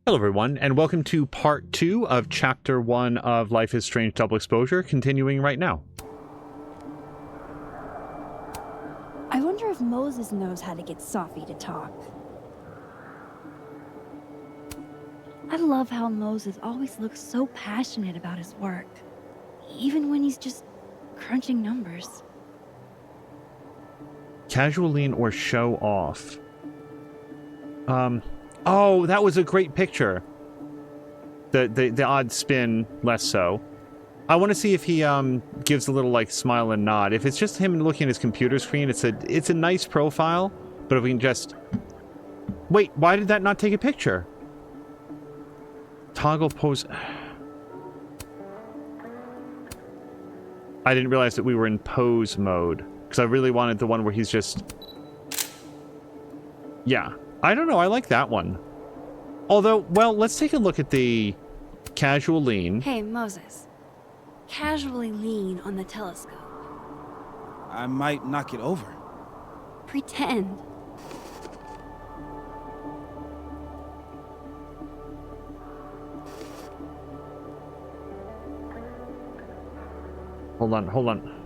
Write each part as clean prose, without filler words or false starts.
Hello everyone, and welcome to part 2 of chapter 1 of Life is Strange Double Exposure, continuing right now. I wonder if Moses knows how to get Sophie to talk. I love how Moses always looks so passionate about his work, even when he's just crunching numbers. Casual lean or show off. Oh, that was a great picture. The odd spin, less so. I want to see if he gives a little like smile and nod. If it's just him looking at his computer screen, it's a nice profile. But if we can just wait, why did that not take a picture? Toggle pose. I didn't realize that we were in pose mode because I really wanted the one where he's just. Yeah, I don't know. I like that one. Although, well, let's take a look at the casual lean. Hey, Moses. Casually lean on the telescope. I might knock it over. Pretend. Hold on.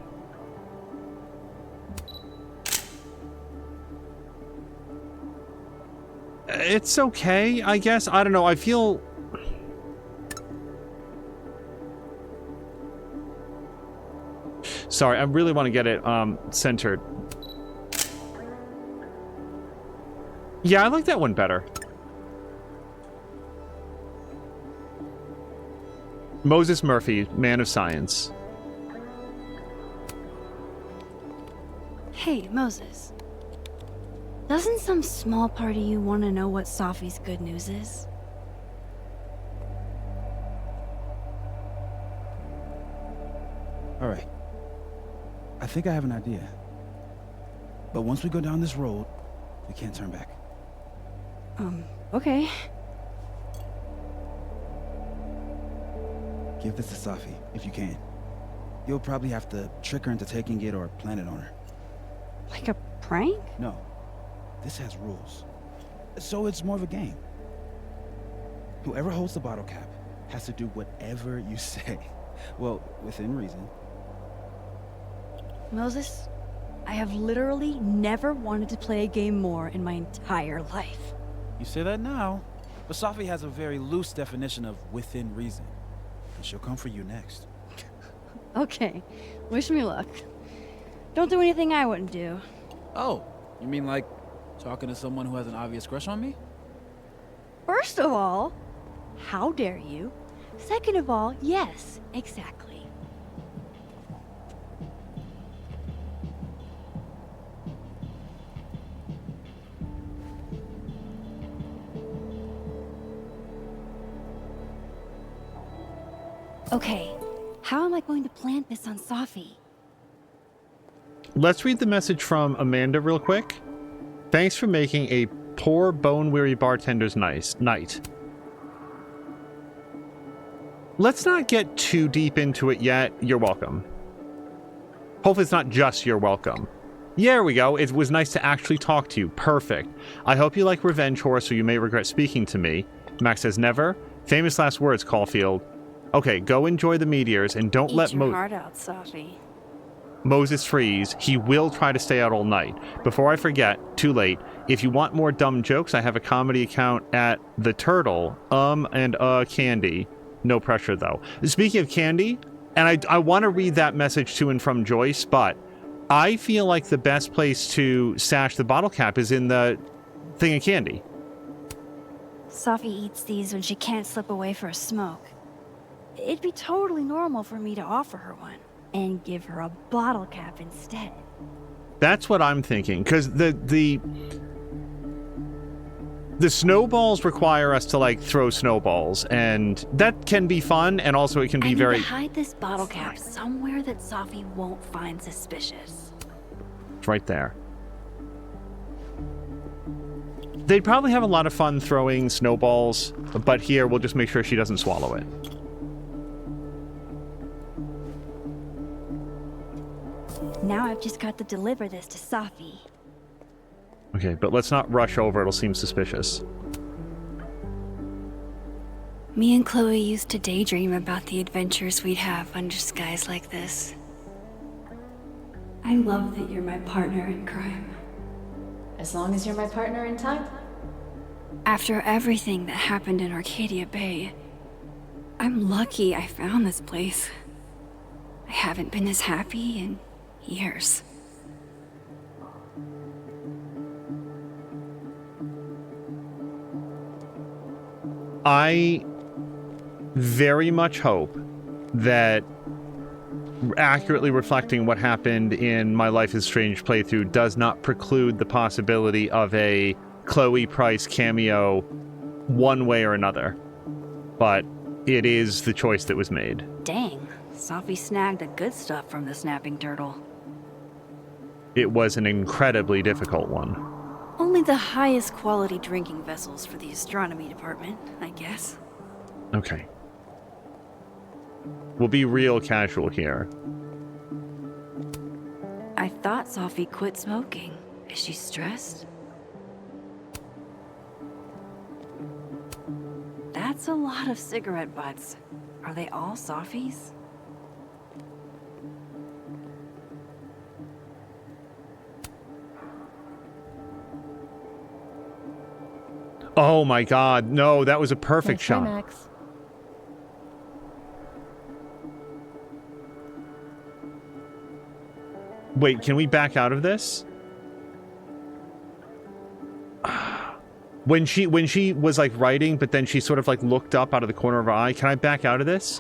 It's okay, I guess. I don't know. I feel... Sorry, I really want to get it centered. Yeah, I like that one better. Moses Murphy, man of science. Hey, Moses. Doesn't some small part of you want to know what Sophie's good news is? All right. I think I have an idea. But once we go down this road, we can't turn back. Okay. Give this to Sophie, if you can. You'll probably have to trick her into taking it or plant it on her. Like a prank? No. This has rules. So it's more of a game. Whoever holds the bottle cap has to do whatever you say. Well, within reason. Moses, I have literally never wanted to play a game more in my entire life. You say that now, but Sophie has a very loose definition of within reason. And she'll come for you next. Okay, wish me luck. Don't do anything I wouldn't do. Oh, you mean like talking to someone who has an obvious crush on me? First of all, how dare you? Second of all, yes, exactly. Okay, how am I going to plant this on Sophie? Let's read the message from Amanda real quick. Thanks for making a poor, bone-weary bartender's night. Let's not get too deep into it yet. You're welcome. Hopefully it's not just you're welcome. Yeah, there we go. It was nice to actually talk to you. Perfect. I hope you like revenge horror, so you may regret speaking to me. Max says never. Famous last words, Caulfield. Okay, go enjoy the meteors and don't let Eat your heart out, Sophie. Moses freeze. He will try to stay out all night. Before I forget, too late. If you want more dumb jokes, I have a comedy account at The Turtle. And Candy. No pressure, though. Speaking of Candy, and I want to read that message to and from Joyce, but I feel like the best place to stash the bottle cap is in the thing of candy. Sophie eats these when she can't slip away for a smoke. It'd be totally normal for me to offer her one and give her a bottle cap instead. That's what I'm thinking, because the snowballs require us to like throw snowballs, and that can be fun, and also it can be very. I need to hide this bottle cap somewhere that Sophie won't find suspicious. It's right there. They'd probably have a lot of fun throwing snowballs, but here we'll just make sure she doesn't swallow it. Now I've just got to deliver this to Sophie. Okay, but let's not rush over. It'll seem suspicious. Me and Chloe used to daydream about the adventures we'd have under skies like this. I love that you're my partner in crime. As long as you're my partner in time. After everything that happened in Arcadia Bay, I'm lucky I found this place. I haven't been this happy in years. I very much hope that accurately reflecting what happened in my Life is Strange playthrough does not preclude the possibility of a Chloe Price cameo one way or another. But it is the choice that was made. Dang, Sophie snagged the good stuff from the snapping turtle. It was an incredibly difficult one. Only the highest quality drinking vessels for the astronomy department, I guess. Okay. We'll be real casual here. I thought Sophie quit smoking. Is she stressed? That's a lot of cigarette butts. Are they all Sophies? Oh my god, no, that was a perfect Nice try, shot. Max. Wait, can we back out of this? When she was like writing, but then she sort of like looked up out of the corner of her eye, can I back out of this?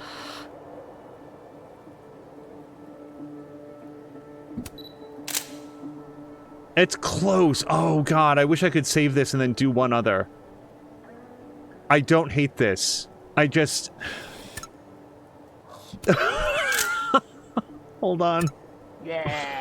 It's close. Oh god, I wish I could save this and then do one other. I don't hate this. I just... Hold on. Yeah.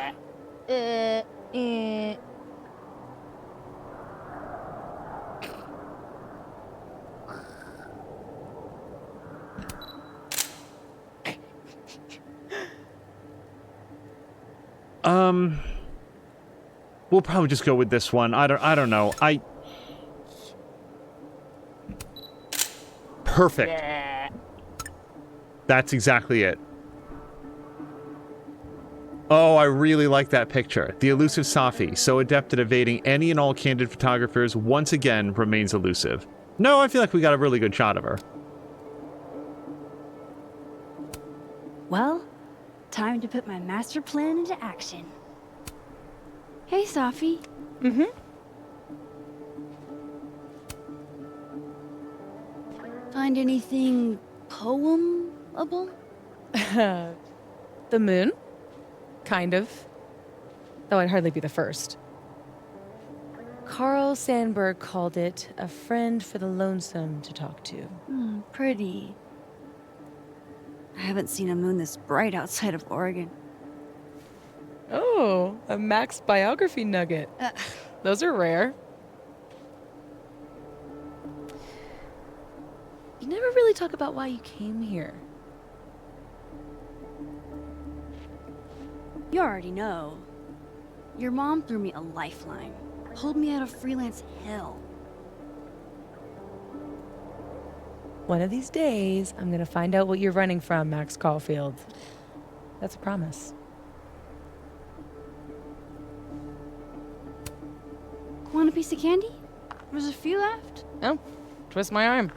We'll probably just go with this one. I don't know. Perfect. Yeah. That's exactly it. Oh, I really like that picture. The elusive Safi, so adept at evading any and all candid photographers, once again remains elusive. No, I feel like we got a really good shot of her. Well, time to put my master plan into action. Hey, Sophie. Mm-hmm. Find anything poemable? The moon? Kind of. Though I'd hardly be the first. Carl Sandburg called it a friend for the lonesome to talk to. Pretty. I haven't seen a moon this bright outside of Oregon. Oh, a Max biography nugget. Those are rare. You never really talk about why you came here. You already know. Your mom threw me a lifeline. Pulled me out of freelance hell. One of these days, I'm gonna find out what you're running from, Max Caulfield. That's a promise. Want a piece of candy? There's a few left. Oh, twist my arm.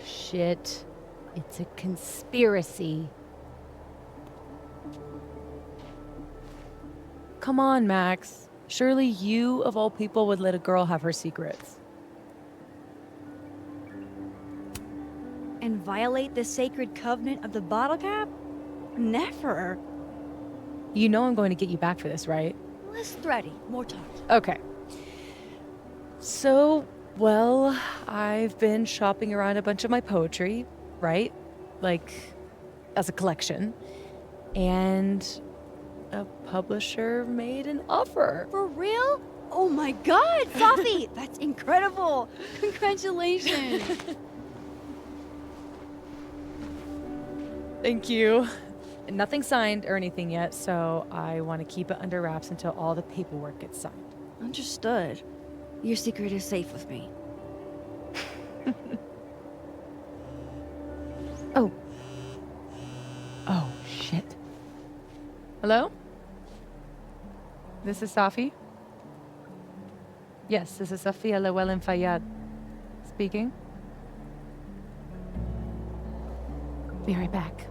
Shit. It's a conspiracy. Come on, Max. Surely you, of all people, would let a girl have her secrets. And violate the sacred covenant of the bottle cap? Never. You know I'm going to get you back for this, right? Less thready, more talk. Okay. So, well, I've been shopping around a bunch of my poetry, right? Like, as a collection. And a publisher made an offer. For real? Oh my god, Sophie! That's incredible! Congratulations! Thank you. Nothing signed or anything yet, so I want to keep it under wraps until all the paperwork gets signed. Understood. Your secret is safe with me. Oh. Oh, shit. Hello? This is Safi? Yes, this is Safia Llewellyn Fayyad speaking. Be right back.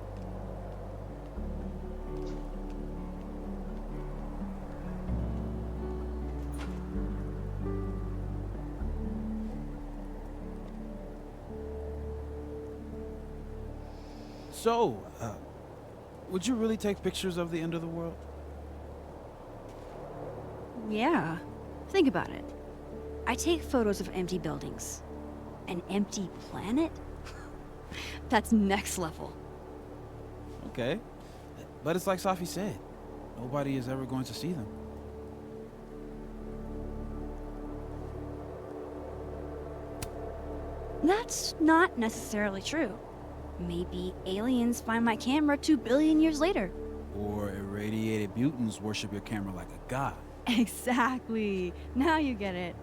So, would you really take pictures of the end of the world? Yeah. Think about it. I take photos of empty buildings. An empty planet? That's next level. Okay. But it's like Safi said. Nobody is ever going to see them. That's not necessarily true. Maybe aliens find my camera 2 billion years later. Or irradiated mutants worship your camera like a god. Exactly. Now you get it.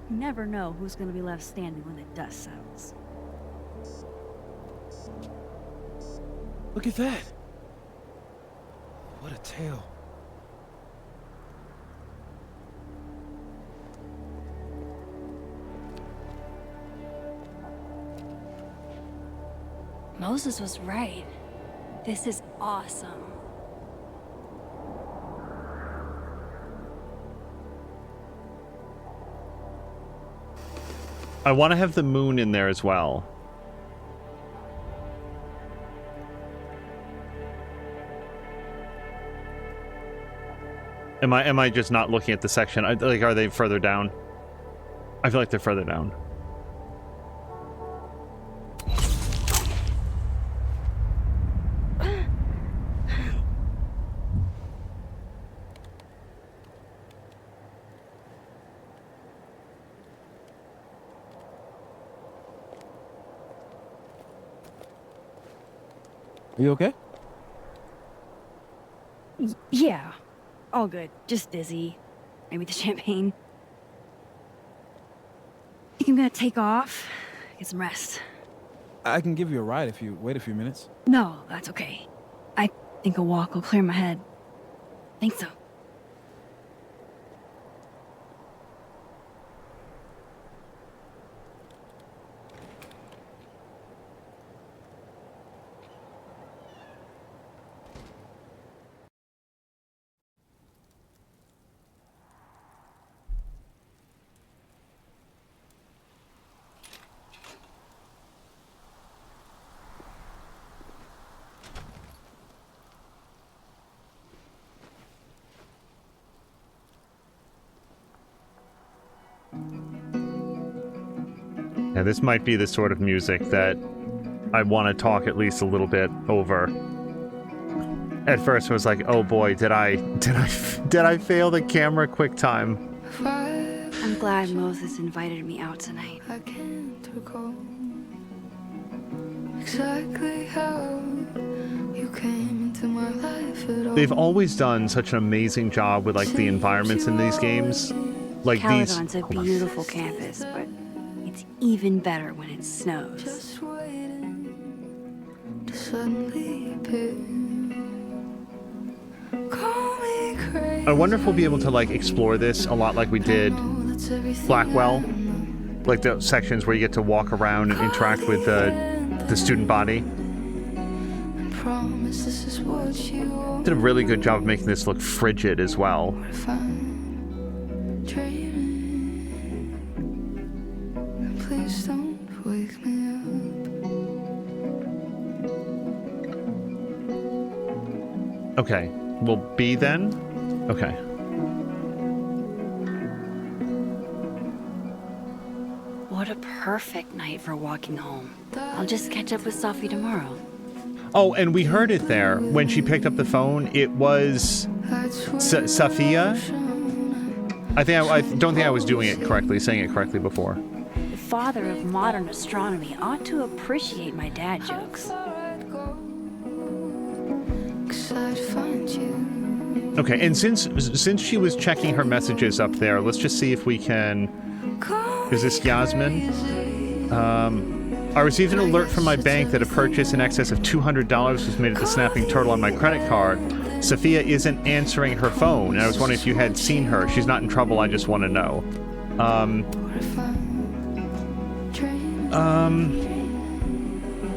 You never know who's gonna be left standing when the dust settles. Look at that. What a tale. Moses was right. This is awesome. I want to have the moon in there as well. Am I just not looking at the section? Like, are they further down? I feel like they're further down. Are you okay? Yeah. All good. Just dizzy. Maybe the champagne. I think I'm gonna take off. Get some rest. I can give you a ride if you wait a few minutes. No, that's okay. I think a walk will clear my head. Think so. Yeah, this might be the sort of music that I want to talk at least a little bit over. At first, I was like, "Oh boy, did I fail the camera quick time?" I'm glad Moses invited me out tonight. I can't recall exactly how you came into my life at all. They've always done such an amazing job with like the environments in these games. Like these. Caledon's a beautiful campus, but it's even better when it snows. Just waiting to suddenly appear. Call me crazy. I wonder if we'll be able to like explore this a lot like we did Blackwell, like the sections where you get to walk around and interact with the student body. Promise this is what you want. Did a really good job of making this look frigid as well. If I'm dreaming, then please don't wake me up. Okay, we'll be then. Okay. What a perfect night for walking home. I'll just catch up with Sophie tomorrow. Oh, and we heard it there when she picked up the phone. It was Safia. I don't think I was doing it correctly, saying it correctly before. The father of modern astronomy ought to appreciate my dad jokes. Okay, and since she was checking her messages up there, let's just see if we can. Is this Yasmin? I received an alert from my bank that a purchase in excess of $200 was made at the Snapping Turtle on my credit card. Sophia isn't answering her phone, and I was wondering if you had seen her. She's not in trouble, I just want to know.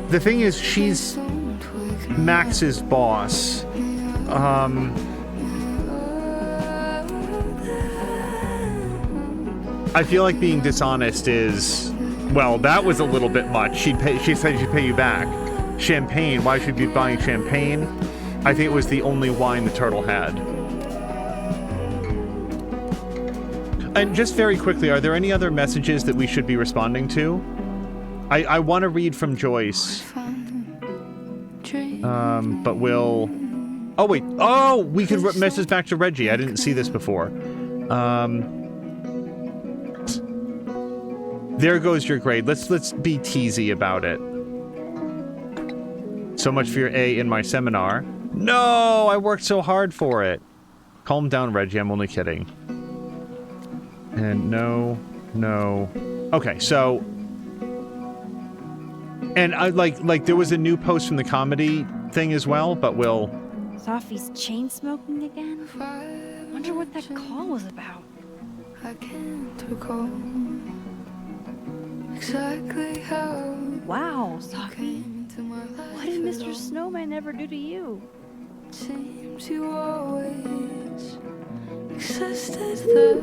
The thing is, she's Max's boss. I feel like being dishonest is, well, that was a little bit much. She said she'd pay you back. Champagne, why should we be buying champagne? I think it was the only wine the turtle had. And just very quickly, are there any other messages that we should be responding to? I want to read from Joyce. But we'll... Oh, wait. Oh, we could message back to Reggie. I didn't see this before. There goes your grade. Let's be teasy about it. So much for your A in my seminar. No, I worked so hard for it. Calm down, Reggie. I'm only kidding. And no. Okay, so... And I like there was a new post from the comedy thing as well, but we'll... Sophie's chain smoking again? Wonder what that call was about. I can't recall exactly how. Wow, Sophie. Came into my life. What did Mr. Snowman ever do to you? Seems you always existed there,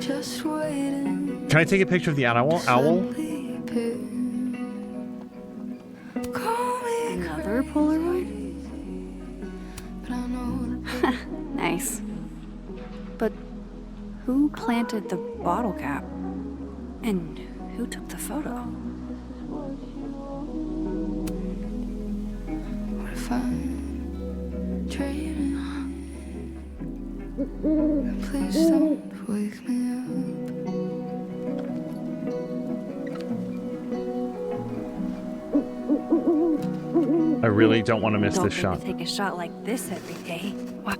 just waiting. Can I take a picture of the owl? Another Polaroid? Nice. But who planted the bottle cap? And who took the photo? What if I'm dreaming? Please don't wake me up. I really don't want to miss Don't this think shot. we take a shot like this every day. Wow.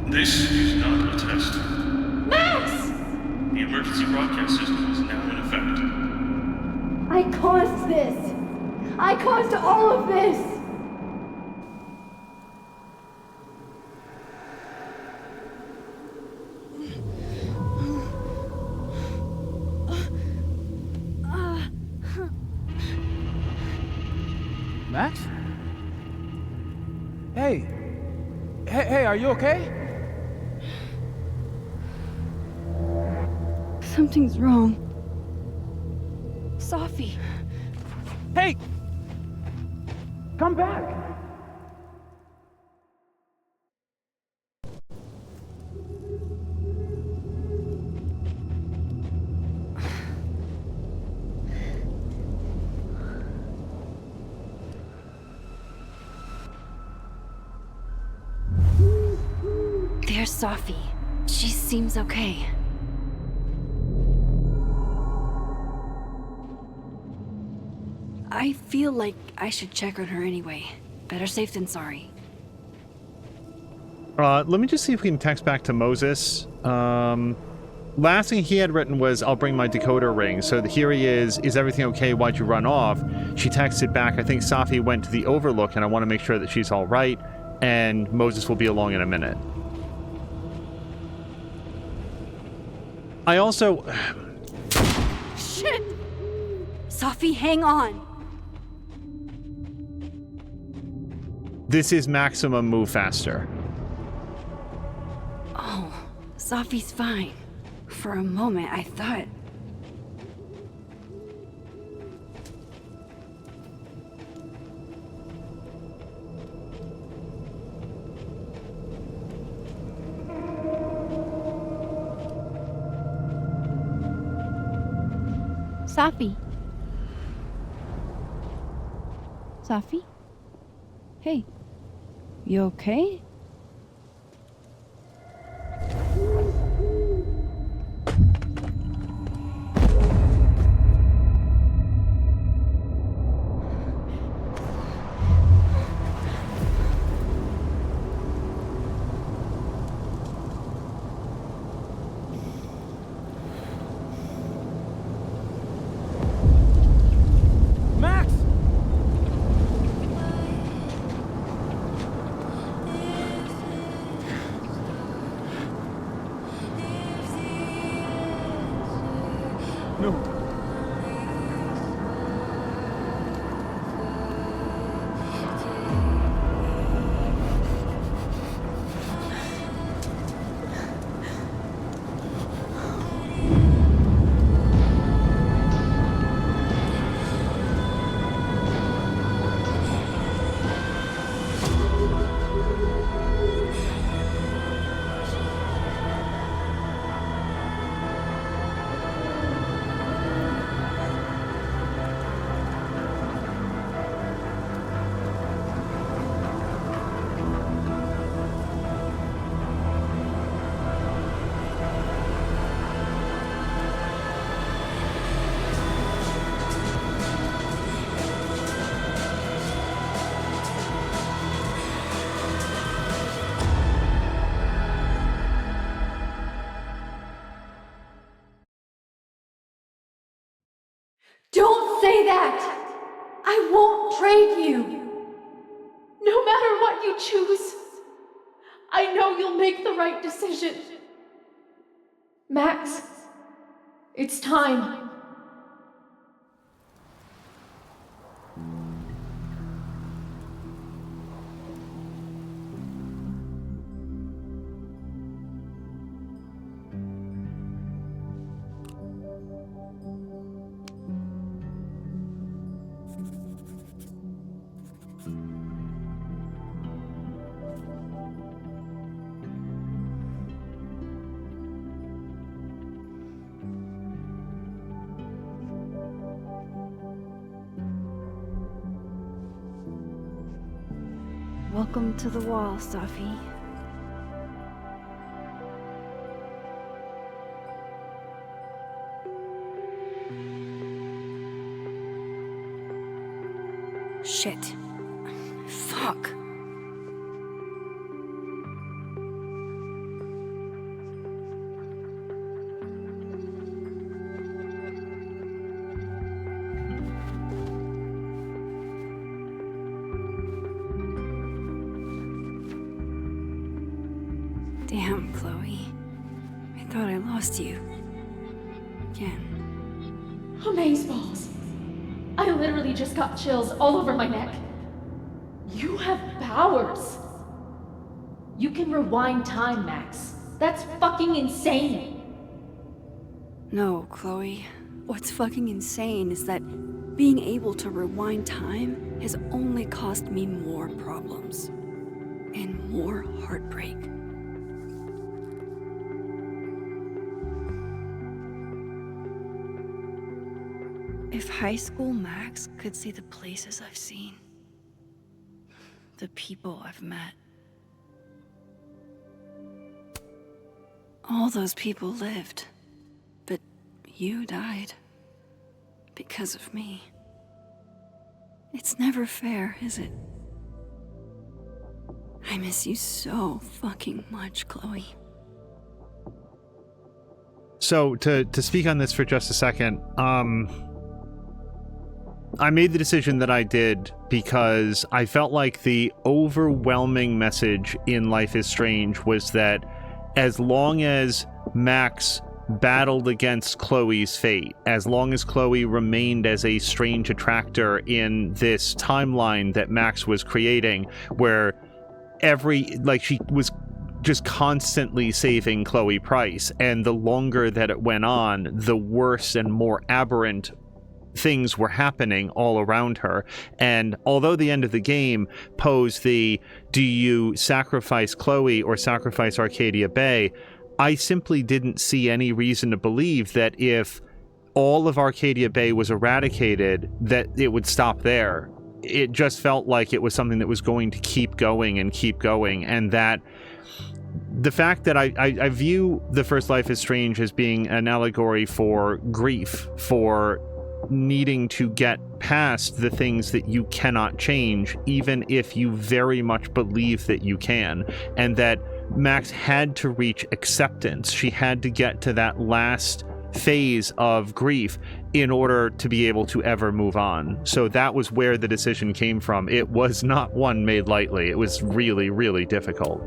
This is not a test. Max! The emergency broadcast system is now in effect. I caused this! I caused all of this! Max? Hey, are you okay? Something's wrong. Sophie. Hey! Come back! There's Sophie. She seems okay. I feel like I should check on her anyway. Better safe than sorry. Let me just see if we can text back to Moses. Last thing he had written was, I'll bring my decoder ring. So here he is everything okay? Why'd you run off? She texted back, I think Sophie went to the Overlook and I want to make sure that she's all right. And Moses will be along in a minute. I also... Shit! Sophie, hang on! This is maximum move faster. Oh, Sophie's fine. For a moment, I thought... Sophie. Sophie? Hey. You okay? No. Don't say that! I won't trade you! No matter what you choose, I know you'll make the right decision. Max, it's time. Welcome to the wall, Safi. Shit. Fuck. Damn, Chloe. I thought I lost you. Again. Amazeballs. I literally just got chills all over my neck. You have powers. You can rewind time, Max. That's fucking insane. No, Chloe. What's fucking insane is that being able to rewind time has only caused me more problems. And more heartbreak. If high school Max could see the places I've seen, the people I've met, all those people lived, but you died because of me. It's never fair, is it? I miss you so fucking much, Chloe. So to speak on this for just a second, I made the decision that I did because I felt like the overwhelming message in Life is Strange was that as long as Max battled against Chloe's fate, as long as Chloe remained as a strange attractor in this timeline that Max was creating, where she was just constantly saving Chloe Price, and the longer that it went on, the worse and more aberrant things were happening all around her. And although the end of the game posed the do you sacrifice Chloe or sacrifice Arcadia Bay, I simply didn't see any reason to believe that if all of Arcadia Bay was eradicated, that it would stop there. It just felt like it was something that was going to keep going, and that the fact that I view the first Life is Strange as being an allegory for grief, for needing to get past the things that you cannot change, even if you very much believe that you can, and that Max had to reach acceptance. She had to get to that last phase of grief in order to be able to ever move on. So that was where the decision came from. It was not one made lightly. It was really, really difficult.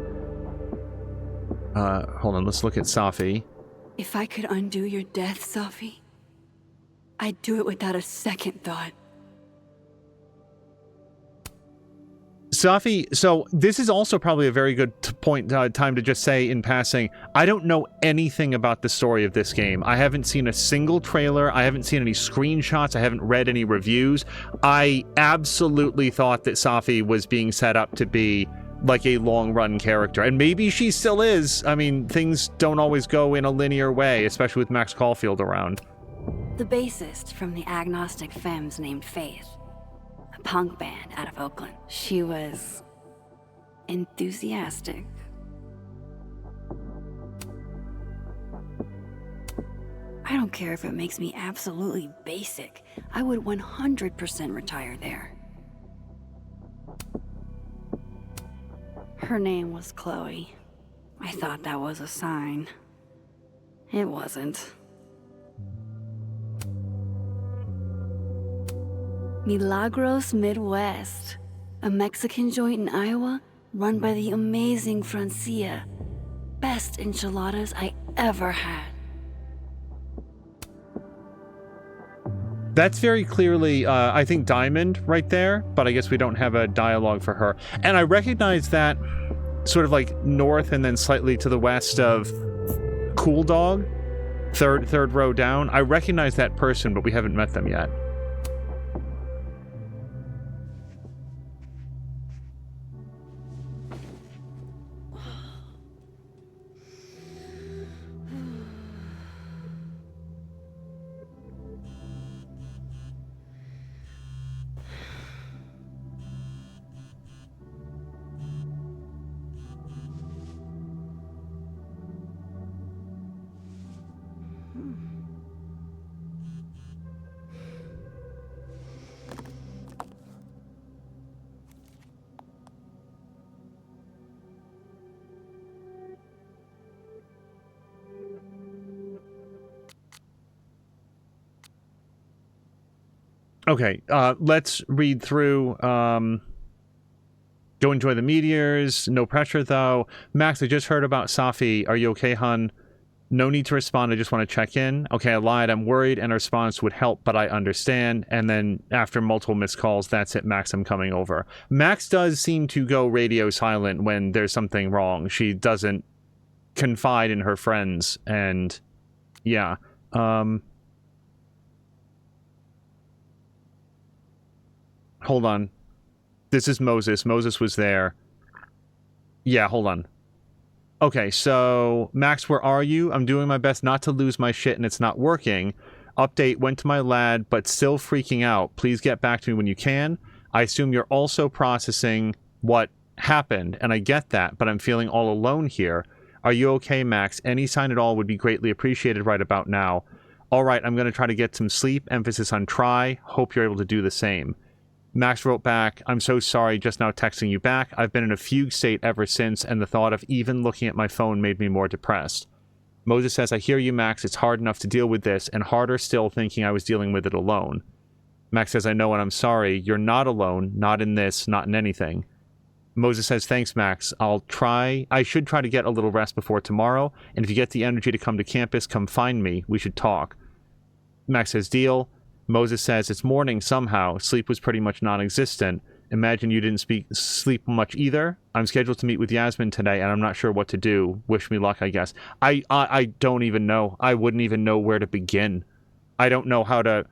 Hold on, let's look at Safi. If I could undo your death, Safi, I'd do it without a second thought. Safi, so this is also probably a very good time to just say in passing, I don't know anything about the story of this game. I haven't seen a single trailer. I haven't seen any screenshots. I haven't read any reviews. I absolutely thought that Safi was being set up to be like a long-run character, and maybe she still is. I mean, things don't always go in a linear way, especially with Max Caulfield around. The bassist from the agnostic femmes named Faith. A punk band out of Oakland. She was enthusiastic. I don't care if it makes me absolutely basic. I would 100% retire there. Her name was Chloe. I thought that was a sign. It wasn't. Milagros Midwest, a Mexican joint in Iowa run by the amazing Francia. Best enchiladas I ever had. That's very clearly, I think, Diamond right there, but I guess we don't have a dialogue for her. And I recognize that sort of like north and then slightly to the west of Cool Dog, third row down. I recognize that person, but we haven't met them yet. Okay, let's read through. Go enjoy the meteors. No pressure, though. Max, I just heard about Safi. Are you okay, hun? No need to respond. I just want to check in. Okay, I lied. I'm worried, and a response would help, but I understand. And then after multiple missed calls, that's it, Max. I'm coming over. Max does seem to go radio silent when there's something wrong. She doesn't confide in her friends, and yeah. Hold on. This is Moses. Moses was there. Yeah, hold on. Okay, so, Max, where are you? I'm doing my best not to lose my shit and it's not working. Update, went to my lad, but still freaking out. Please get back to me when you can. I assume you're also processing what happened, and I get that, but I'm feeling all alone here. Are you okay, Max? Any sign at all would be greatly appreciated right about now. All right, I'm going to try to get some sleep. Emphasis on try. Hope you're able to do the same. Max wrote back, I'm so sorry, just now texting you back. I've been in a fugue state ever since, and the thought of even looking at my phone made me more depressed. Moses says, I hear you, Max. It's hard enough to deal with this, and harder still thinking I was dealing with it alone. Max says, I know and I'm sorry. You're not alone. Not in this. Not in anything. Moses says, thanks, Max. I should try to get a little rest before tomorrow, and if you get the energy to come to campus, come find me. We should talk. Max says, deal. Moses says, it's morning somehow. Sleep was pretty much non-existent. Imagine you didn't sleep much either. I'm scheduled to meet with Yasmin today, and I'm not sure what to do. Wish me luck, I guess. I don't even know. I wouldn't even know where to begin. I don't know how to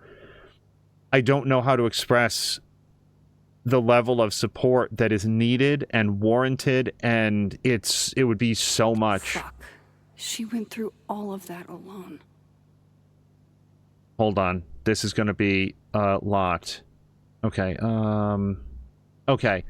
express the level of support that is needed and warranted, and it would be so much. Fuck. She went through all of that alone. Hold on. This is going to be a lot. Okay. Okay.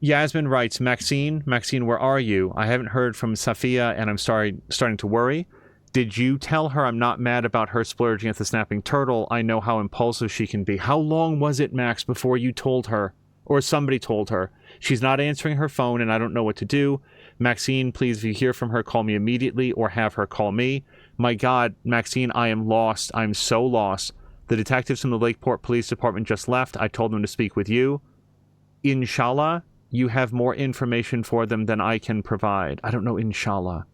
Yasmin writes, Maxine, where are you? I haven't heard from Safia, and I'm starting to worry. Did you tell her I'm not mad about her splurging at the snapping turtle? I know how impulsive she can be. How long was it, Max, before you told her? Or somebody told her? She's not answering her phone, and I don't know what to do. Maxine, please, if you hear from her, call me immediately, or have her call me. My God, Maxine, I am lost. I'm so lost. The detectives from the Lakeport Police Department just left. I told them to speak with you. Inshallah, you have more information for them than I can provide. I don't know, inshallah.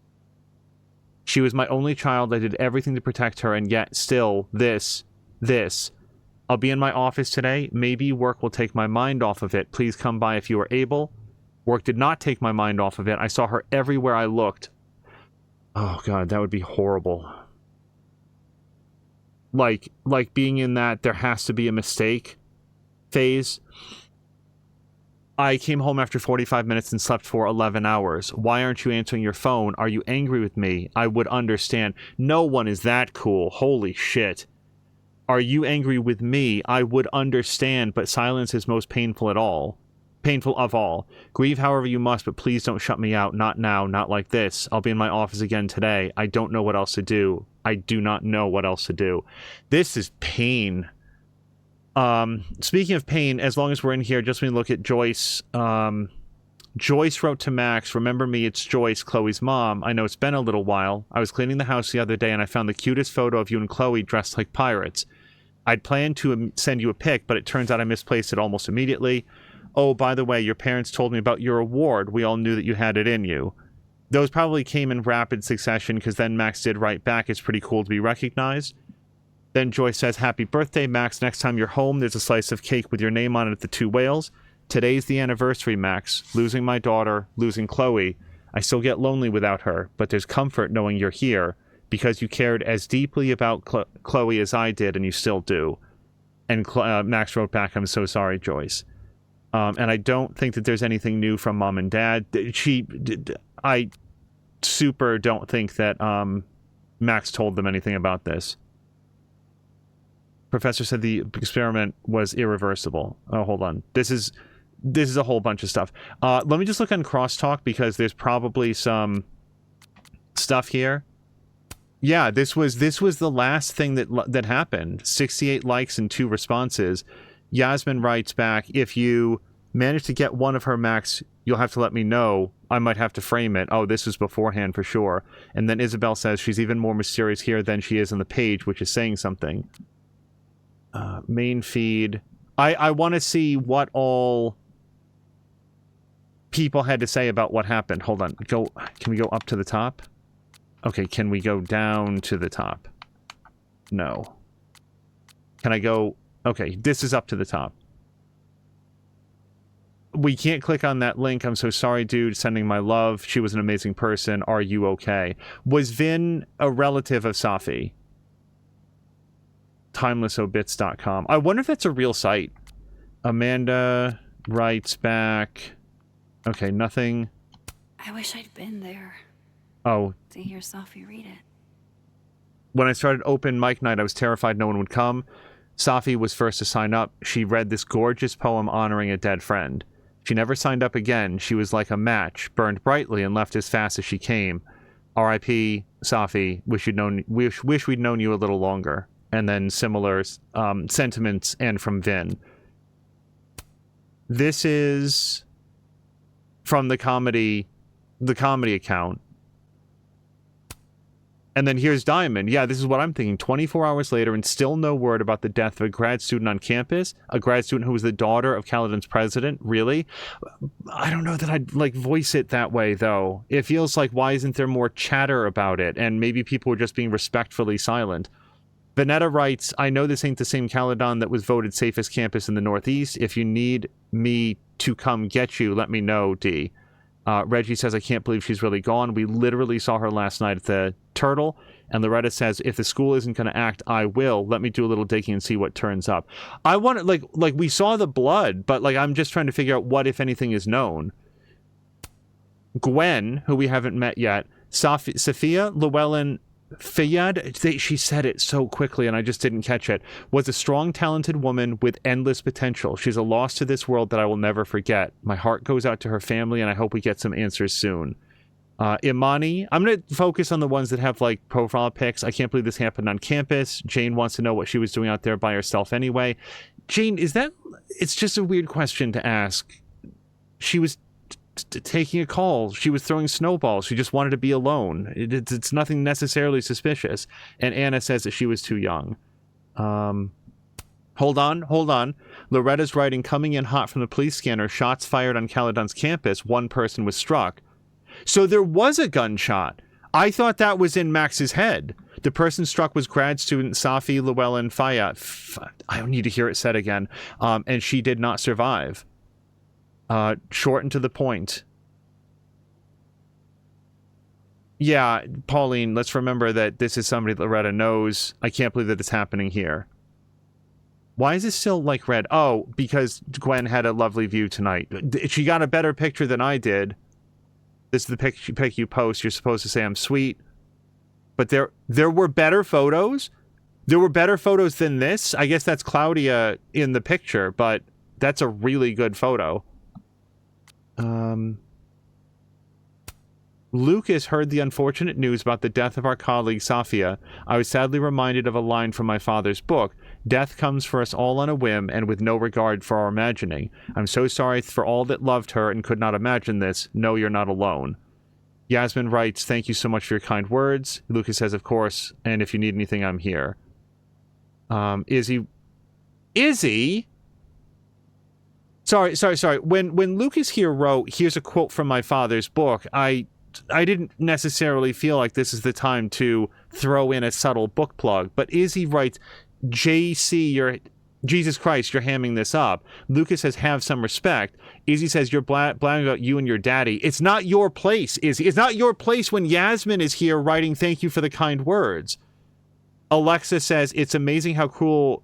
She was my only child. I did everything to protect her, and yet still, this this. I'll be in my office today. Maybe work will take my mind off of it. Please come by if you are able. Work did not take my mind off of it. I saw her everywhere I looked. Oh god, that would be horrible. Like being in that there has to be a mistake phase. I came home after 45 minutes and slept for 11 hours. Why aren't you answering your phone? Are you angry with me? I would understand. No one is that cool. Holy shit. Are you angry with me? I would understand, but silence is most painful of all. Grieve however you must, but please don't shut me out. Not now, not like this. I'll be in my office again today. I don't know what else to do. I do not know what else to do. This is pain. Speaking of pain, as long as we're in here, just when we look at Joyce, Joyce wrote to Max, remember me, it's Joyce, Chloe's mom. I know it's been a little while. I was cleaning the house the other day and I found the cutest photo of you and Chloe dressed like pirates. I'd planned to send you a pic, but it turns out I misplaced it almost immediately. Oh, by the way, your parents told me about your award. We all knew that you had it in you. Those probably came in rapid succession because then Max did write back, it's pretty cool to be recognized. Then Joyce says, happy birthday, Max. Next time you're home, there's a slice of cake with your name on it at the Two Whales. Today's the anniversary, Max. Losing my daughter, losing Chloe. I still get lonely without her, but there's comfort knowing you're here because you cared as deeply about Chloe as I did, and you still do. And Max wrote back, I'm so sorry, Joyce. And I don't think that there's anything new from Mom and Dad. I super don't think that Max told them anything about this. Professor said the experiment was irreversible. Oh, hold on. This is a whole bunch of stuff. Let me just look on Crosstalk because there's probably some stuff here. Yeah, this was the last thing that happened. 68 likes and 2 responses. Yasmin writes back, if you manage to get one of her, Max, you'll have to let me know. I might have to frame it. Oh, this was beforehand for sure. And then Isabel says she's even more mysterious here than she is on the page, which is saying something. Main feed. I want to see what all people had to say about what happened. Hold on. Can we go up to the top? Okay, can we go down to the top? No. Can I go... Okay, this is up to the top. We can't click on that link. I'm so sorry, dude. Sending my love. She was an amazing person. Are you okay? Was Vin a relative of Safi? TimelessObits.com. I wonder if that's a real site. Amanda writes back. Okay, nothing. I wish I'd been there Oh. to hear Safi read it. When I started open mic night, I was terrified no one would come. Safi was first to sign up. She read this gorgeous poem honoring a dead friend. She never signed up again. She was like a match, burned brightly and left as fast as she came. R.I.P. Safi. Wish we'd known you a little longer. And then similar sentiments and from Vin. This is from the comedy account. And then here's Diamond. Yeah, this is what I'm thinking. 24 hours later and still no word about the death of a grad student on campus. A grad student who was the daughter of Caledon's president. Really? I don't know that I'd voice it that way though. It feels like, why isn't there more chatter about it? And maybe people were just being respectfully silent. Vanetta writes, I know this ain't the same Caledon that was voted safest campus in the Northeast. If you need me to come get you, let me know, D. Reggie says, I can't believe she's really gone. We literally saw her last night at the Turtle. And Loretta says, if the school isn't going to act, I will. Let me do a little digging and see what turns up. I want to, like we saw the blood, but I'm just trying to figure out what, if anything, is known. Gwen, who we haven't met yet, Sophia Llewellyn Fayad, she said it so quickly and I just didn't catch it, was a strong, talented woman with endless potential. She's a loss to this world that I will never forget. My heart goes out to her family and I hope we get some answers soon. Imani, I'm going to focus on the ones that have profile pics. I can't believe this happened on campus. Jane wants to know what she was doing out there by herself anyway. Jane, it's just a weird question to ask. She was taking a call. She was throwing snowballs. She just wanted to be alone. It's nothing necessarily suspicious. And Anna says that she was too young. Hold on. Loretta's writing, coming in hot from the police scanner, shots fired on Caledon's campus. One person was struck. So there was a gunshot. I thought that was in Max's head. The person struck was grad student Safi Llewellyn Faya. I don't need to hear it said again. And she did not survive. Short and to the point. Yeah, Pauline, let's remember that this is somebody that Loretta knows. I can't believe that it's happening here. Why is this still, like, red? Oh, because Gwen had a lovely view tonight. She got a better picture than I did. This is the pic you post. You're supposed to say I'm sweet. But there were better photos? There were better photos than this? I guess that's Claudia in the picture, but that's a really good photo. Lucas heard the unfortunate news about the death of our colleague Safia. I was sadly reminded of a line from my father's book. Death comes for us all on a whim and with no regard for our imagining. I'm so sorry for all that loved her and could not imagine this. No, you're not alone. Yasmin writes, thank you so much for your kind words. Lucas says, of course, and if you need anything, I'm here. Izzy? Sorry. When Lucas here wrote, here's a quote from my father's book, I didn't necessarily feel like this is the time to throw in a subtle book plug, but Izzy writes, JC, Jesus Christ, you're hamming this up. Lucas says, have some respect. Izzy says, you're blabbing about you and your daddy. It's not your place, Izzy. It's not your place when Yasmin is here writing thank you for the kind words. Alexa says, it's amazing how cruel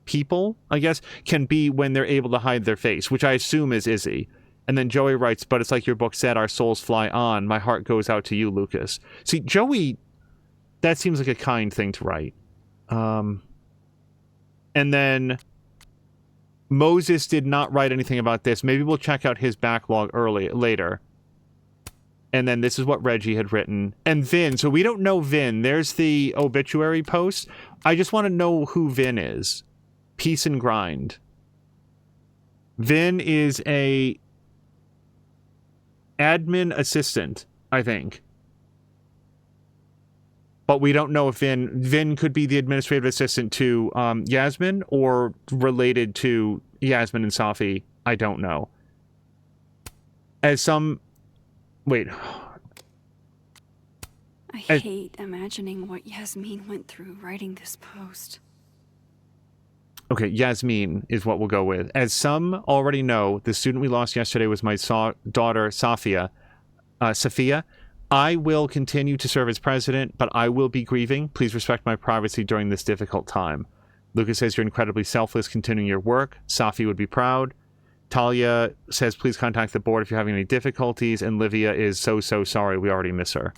people, I guess, can be when they're able to hide their face, which I assume is Izzy. And then Joey writes, but it's like your book said, our souls fly on. My heart goes out to you, Lucas. See, Joey, that seems like a kind thing to write. And then Moses did not write anything about this. Maybe we'll check out his backlog later. And then this is what Reggie had written. And Vin, so we don't know Vin. There's the obituary post. I just want to know who Vin is. Peace and grind. Vin is a admin assistant, I think. But we don't know if Vin could be the administrative assistant to Yasmin or related to Yasmin and Safi. I don't know. Wait. I hate imagining what Yasmin went through writing this post. Okay, Yasmin is what we'll go with. As some already know, the student we lost yesterday was my daughter, Safia. I will continue to serve as president, but I will be grieving. Please respect my privacy during this difficult time. Lucas says you're incredibly selfless continuing your work. Safi would be proud. Talia says please contact the board if you're having any difficulties. And Livia is so sorry. We already miss her.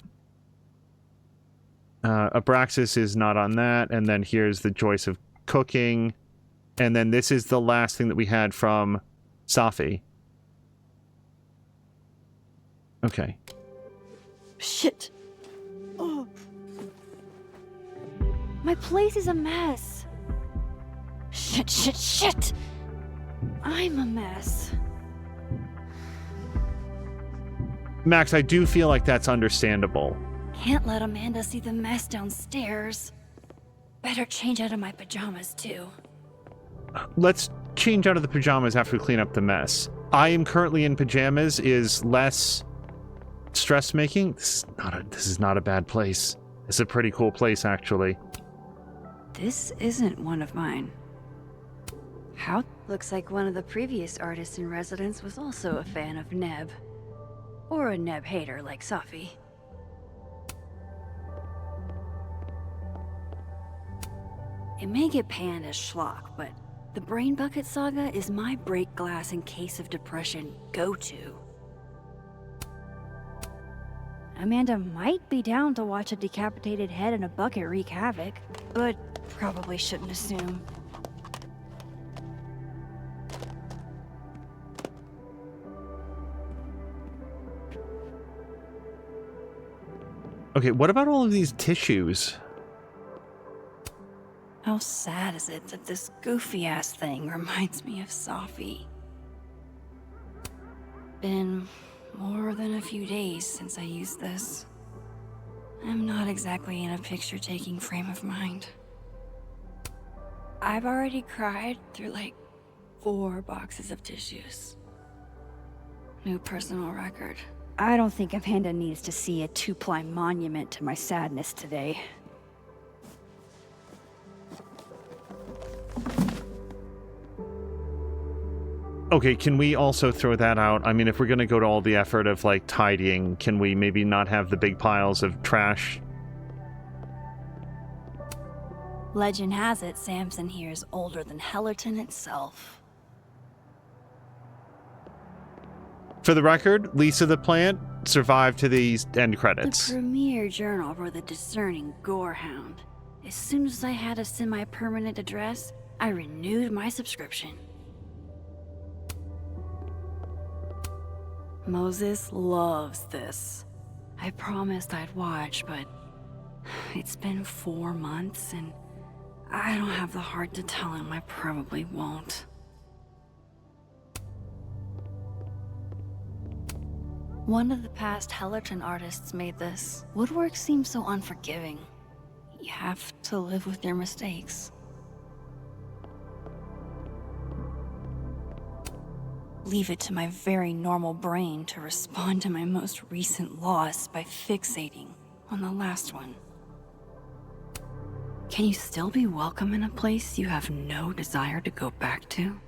Abraxas is not on that. And then here's the choice of cooking. And then this is the last thing that we had from Safi. Okay. Shit. Oh. My place is a mess. Shit. I'm a mess. Max, I do feel like that's understandable. Can't let Amanda see the mess downstairs. Better change out of my pajamas, too. Let's change out of the pajamas after we clean up the mess. I am currently in pajamas is less stress-making. This is not a bad place. It's a pretty cool place, actually. This isn't one of mine. How? Looks like one of the previous artists in residence was also a fan of Neb. Or a Neb hater like Safi. It may get panned as schlock, but the Brain Bucket Saga is my break glass in case of depression go-to. Amanda might be down to watch a decapitated head in a bucket wreak havoc, but probably shouldn't assume. Okay, what about all of these tissues? How sad is it that this goofy-ass thing reminds me of Safi? Been more than a few days since I used this. I'm not exactly in a picture-taking frame of mind. I've already cried through like 4 boxes of tissues. New personal record. I don't think Amanda needs to see a 2-ply monument to my sadness today. Okay, can we also throw that out? I mean, if we're going to go to all the effort of, like, tidying, can we maybe not have the big piles of trash? Legend has it Samson here is older than Hellerton itself. For the record, Lisa the plant survived to these end credits. The premier journal for the discerning gorehound. As soon as I had a semi-permanent address, I renewed my subscription. Moses loves this. I promised I'd watch, but it's been 4 months and I don't have the heart to tell him I probably won't. One of the past Hellerton artists made this. Woodwork seems so unforgiving. You have to live with your mistakes. Leave it to my very normal brain to respond to my most recent loss by fixating on the last one. Can you still be welcome in a place you have no desire to go back to?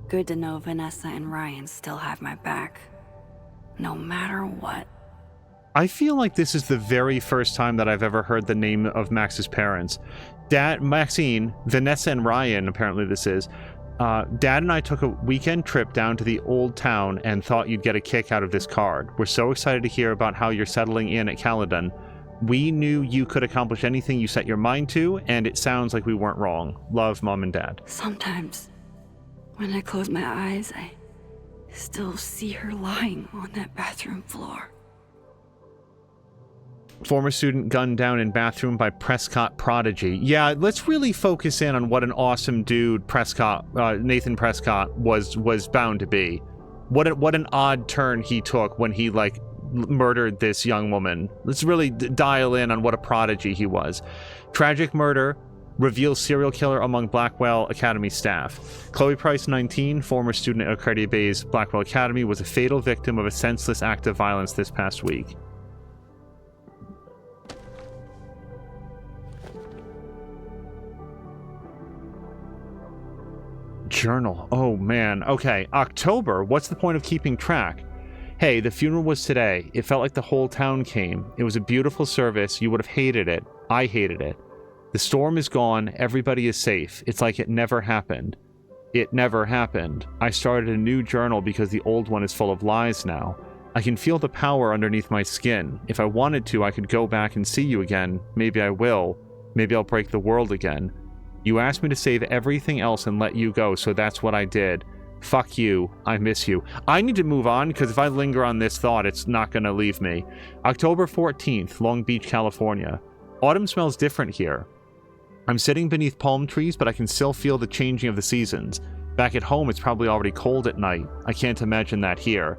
Good to know Vanessa and Ryan still have my back, no matter what. I feel like this is the very first time that I've ever heard the name of Max's parents. Dad, Maxine, Vanessa, and Ryan, apparently this is. Dad and I took a weekend trip down to the old town and thought you'd get a kick out of this card. We're so excited to hear about how you're settling in at Caledon. We knew you could accomplish anything you set your mind to, and it sounds like we weren't wrong. Love, Mom and Dad. Sometimes, when I close my eyes, I still see her lying on that bathroom floor. Former student gunned down in bathroom by Prescott prodigy. Yeah, let's really focus in on what an awesome dude Prescott, Nathan Prescott was bound to be. What an odd turn he took when he, like, murdered this young woman. Let's really dial in on what a prodigy he was. Tragic murder reveals serial killer among Blackwell Academy staff. Chloe Price, 19, former student at Arcadia Bay's Blackwell Academy, was a fatal victim of a senseless act of violence this past week. Journal. Oh man. Okay. October. What's the point of keeping track? Hey, the funeral was today. It felt like the whole town came. It was a beautiful service. You would have hated it. I hated it. The storm is gone. Everybody is safe. It's like it never happened. It never happened. I started a new journal because the old one is full of lies now. I can feel the power underneath my skin. If I wanted to, I could go back and see you again. Maybe I will. Maybe I'll break the world again. You asked me to save everything else and let you go, so that's what I did. Fuck you. I miss you. I need to move on, because if I linger on this thought, it's not going to leave me. October 14th, Long Beach, California. Autumn smells different here. I'm sitting beneath palm trees, but I can still feel the changing of the seasons. Back at home, it's probably already cold at night. I can't imagine that here.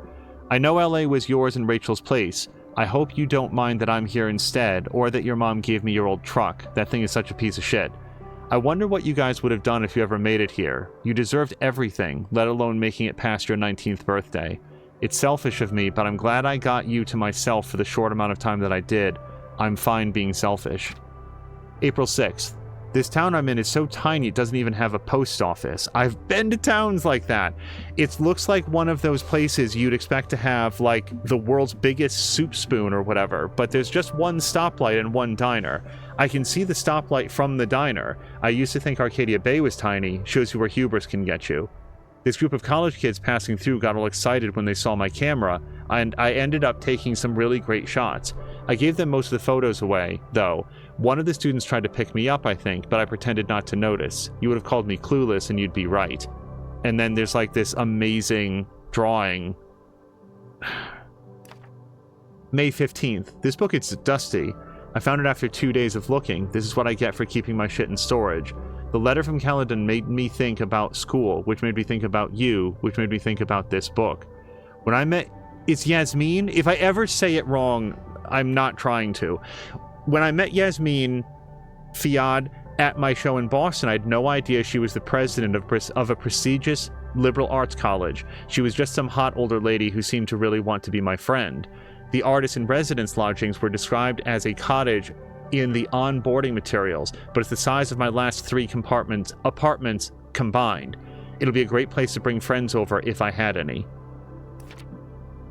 I know LA was yours and Rachel's place. I hope you don't mind that I'm here instead, or that your mom gave me your old truck. That thing is such a piece of shit. I wonder what you guys would have done if you ever made it here. You deserved everything, let alone making it past your 19th birthday. It's selfish of me, but I'm glad I got you to myself for the short amount of time that I did. I'm fine being selfish. April 6th. This town I'm in is so tiny it doesn't even have a post office. I've been to towns like that. It looks like one of those places you'd expect to have, like, the world's biggest soup spoon or whatever, but there's just one stoplight and one diner. I can see the stoplight from the diner. I used to think Arcadia Bay was tiny. Shows you where hubris can get you. This group of college kids passing through got all excited when they saw my camera, and I ended up taking some really great shots. I gave them most of the photos away, though. One of the students tried to pick me up, I think, but I pretended not to notice. You would have called me clueless and you'd be right. And then there's like this amazing drawing. May 15th. This book is dusty. I found it after 2 days of looking. This is what I get for keeping my shit in storage. The letter from Caledon made me think about school, which made me think about you, which made me think about this book. When I met... It's Yasmin? If I ever say it wrong, I'm not trying to. When I met Yasmin Fiad at my show in Boston, I had no idea she was the president of a prestigious liberal arts college. She was just some hot older lady who seemed to really want to be my friend. The artist in residence lodgings were described as a cottage in the onboarding materials, but it's the size of my last 3 apartments combined. It'll be a great place to bring friends over if I had any.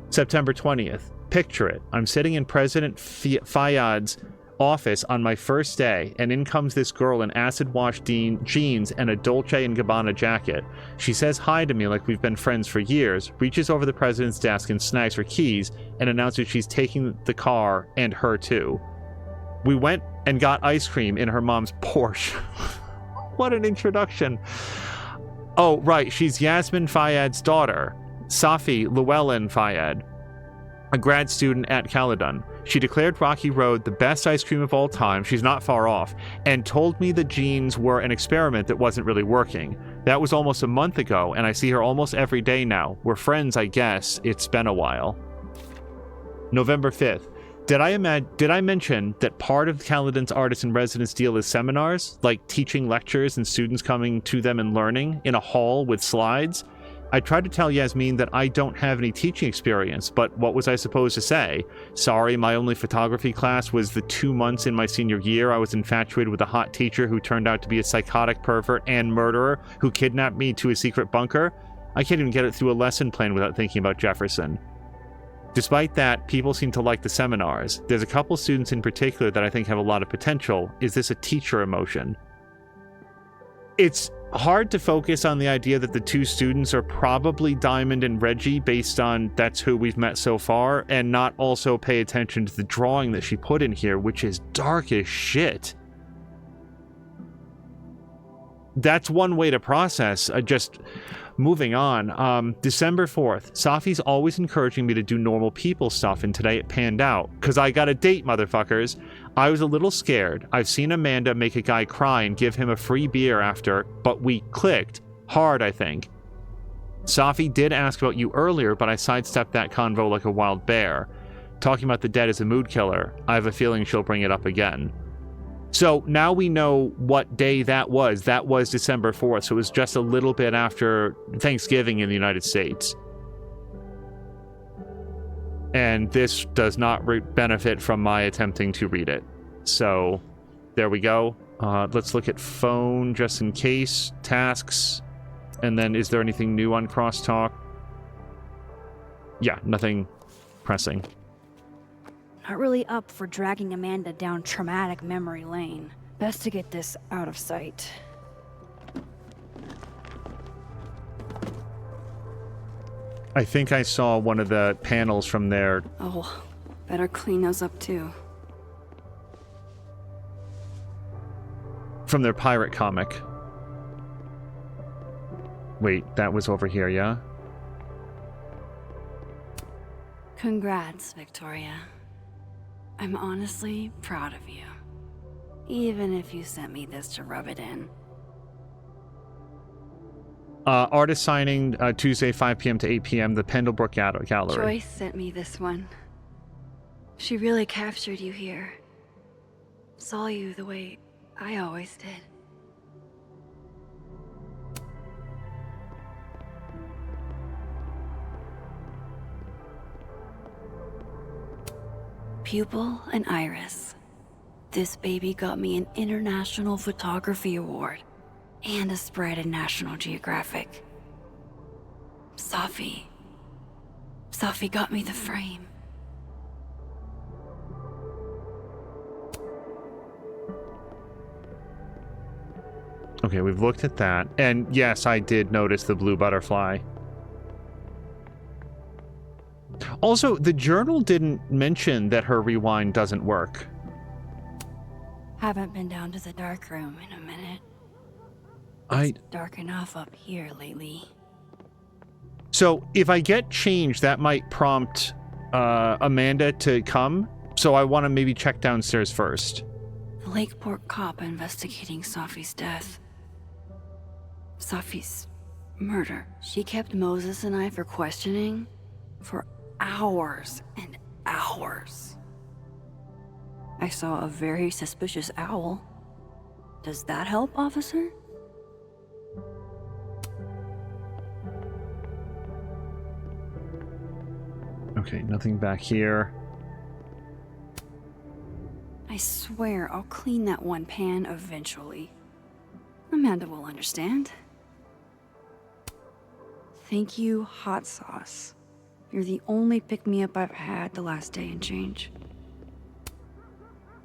September 20th. Picture it. I'm sitting in President Fayyad's office on my first day, and in comes this girl in acid-wash jeans and a Dolce & Gabbana jacket. She says hi to me like we've been friends for years, reaches over the president's desk and snags her keys, and announces she's taking the car and her too. We went and got ice cream in her mom's Porsche. What an introduction. Oh, right, she's Yasmin Fayyad's daughter, Safi Llewellyn Fayyad, a grad student at Caledon. She declared Rocky Road the best ice cream of all time, she's not far off, and told me the jeans were an experiment that wasn't really working. That was almost a month ago, and I see her almost every day now. We're friends, I guess. It's been a while. November 5th. Did I mention that part of Caledon's artist-in-residence deal is seminars, like teaching lectures and students coming to them and learning in a hall with slides? I tried to tell Yasmin that I don't have any teaching experience, but what was I supposed to say? Sorry, my only photography class was the 2 months in my senior year. I was infatuated with a hot teacher who turned out to be a psychotic pervert and murderer who kidnapped me to a secret bunker. I can't even get it through a lesson plan without thinking about Jefferson. Despite that, people seem to like the seminars. There's a couple students in particular that I think have a lot of potential. Is this a teacher emotion? It's hard to focus on the idea that the two students are probably Diamond and Reggie based on that's who we've met so far, and not also pay attention to the drawing that she put in here, which is dark as shit. That's one way to process. Just moving on. December 4th. Safi's always encouraging me to do normal people stuff, and today it panned out. Because I got a date, motherfuckers. I was a little scared. I've seen Amanda make a guy cry and give him a free beer after, but we clicked. Hard, I think. Safi did ask about you earlier, but I sidestepped that convo like a wild bear. Talking about the dead as a mood killer. I have a feeling she'll bring it up again. So now we know what day that was. That was December 4th, so it was just a little bit after Thanksgiving in the United States. And this does not benefit from my attempting to read it. So there we go. Let's look at phone just in case. Tasks. And then is there anything new on Crosstalk? Yeah, nothing pressing. Not really up for dragging Amanda down traumatic memory lane. Best to get this out of sight. I think I saw one of the panels from there. Oh, better clean those up too. From their pirate comic. Wait, that was over here, yeah? Congrats, Victoria. I'm honestly proud of you. Even if you sent me this to rub it in. Artist signing Tuesday 5 p.m. to 8 p.m. the Pendlebrook Gallery. Joyce sent me this one. She really captured you here. Saw you the way I always did. Pupil and Iris. This baby got me an International Photography Award and a spread in National Geographic. Safi got me the frame. Okay, we've looked at that. And yes, I did notice the blue butterfly. Also, the journal didn't mention that her rewind doesn't work. Haven't been down to the dark room in a minute. It's dark enough up here lately. So if I get changed, that might prompt Amanda to come. So I want to maybe check downstairs first. The Lakeport cop investigating Safi's death. Safi's murder. She kept Moses and I for questioning for hours and hours. I saw a very suspicious owl. Does that help, officer? Okay, nothing back here. I swear I'll clean that one pan eventually. Amanda will understand. Thank you, hot sauce. You're the only pick-me-up I've had the last day and change.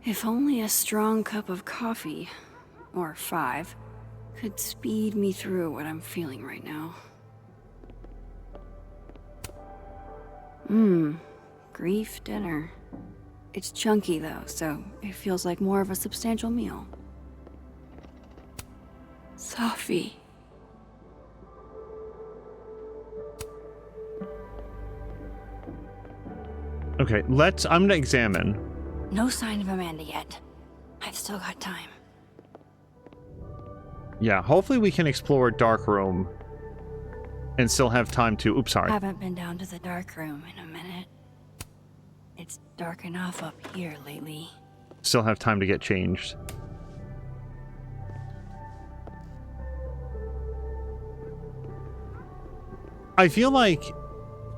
If only a strong cup of coffee, or 5, could speed me through what I'm feeling right now. Grief dinner. It's chunky though, so it feels like more of a substantial meal. Sophie. Okay, I'm gonna examine. No sign of Amanda yet. I've still got time. Yeah, hopefully we can explore dark room and still have time to... Oops, sorry. Haven't been down to the dark room in a minute. It's dark enough up here lately. Still have time to get changed. I feel like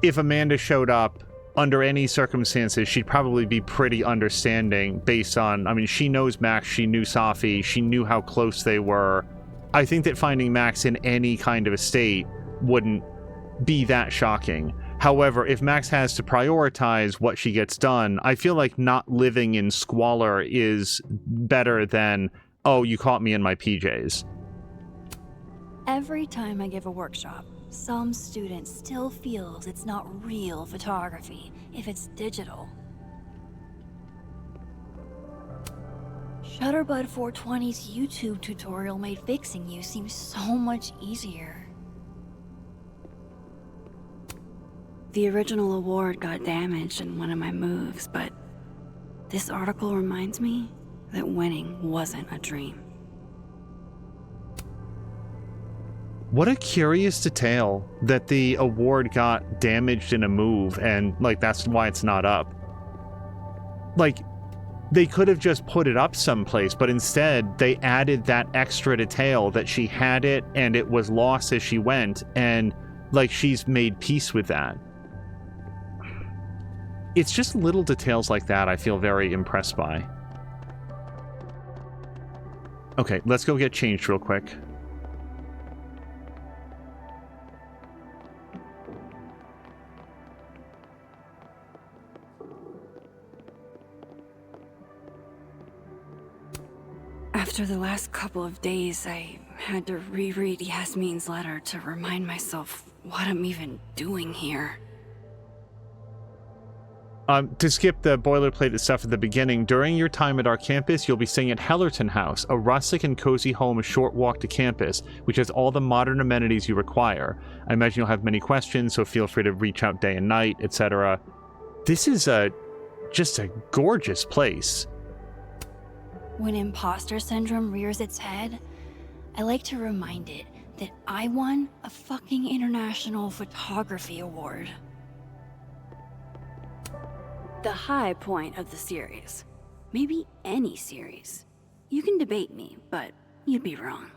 if Amanda showed up under any circumstances, she'd probably be pretty understanding based on... I mean, she knows Max, she knew Safi, she knew how close they were. I think that finding Max in any kind of a state wouldn't be that shocking. However, if Max has to prioritize what she gets done, I feel like not living in squalor is better than, oh, you caught me in my PJs. Every time I give a workshop, some student still feels it's not real photography if it's digital. Shutterbud 420's YouTube tutorial made fixing you seem so much easier. The original award got damaged in one of my moves, but this article reminds me that winning wasn't a dream. What a curious detail that the award got damaged in a move and, like, that's why it's not up. Like, they could have just put it up someplace, but instead they added that extra detail that she had it and it was lost as she went, and, like, she's made peace with that. It's just little details like that I feel very impressed by. Okay, let's go get changed real quick. After the last couple of days, I had to reread Yasmin's letter to remind myself what I'm even doing here. To skip the boilerplate stuff at the beginning, during your time at our campus, you'll be staying at Hellerton House, a rustic and cozy home a short walk to campus, which has all the modern amenities you require. I imagine you'll have many questions, so feel free to reach out day and night, etc. This is just a gorgeous place. When imposter syndrome rears its head, I like to remind it that I won a fucking international photography award. The high point of the series. Maybe any series. You can debate me, but you'd be wrong.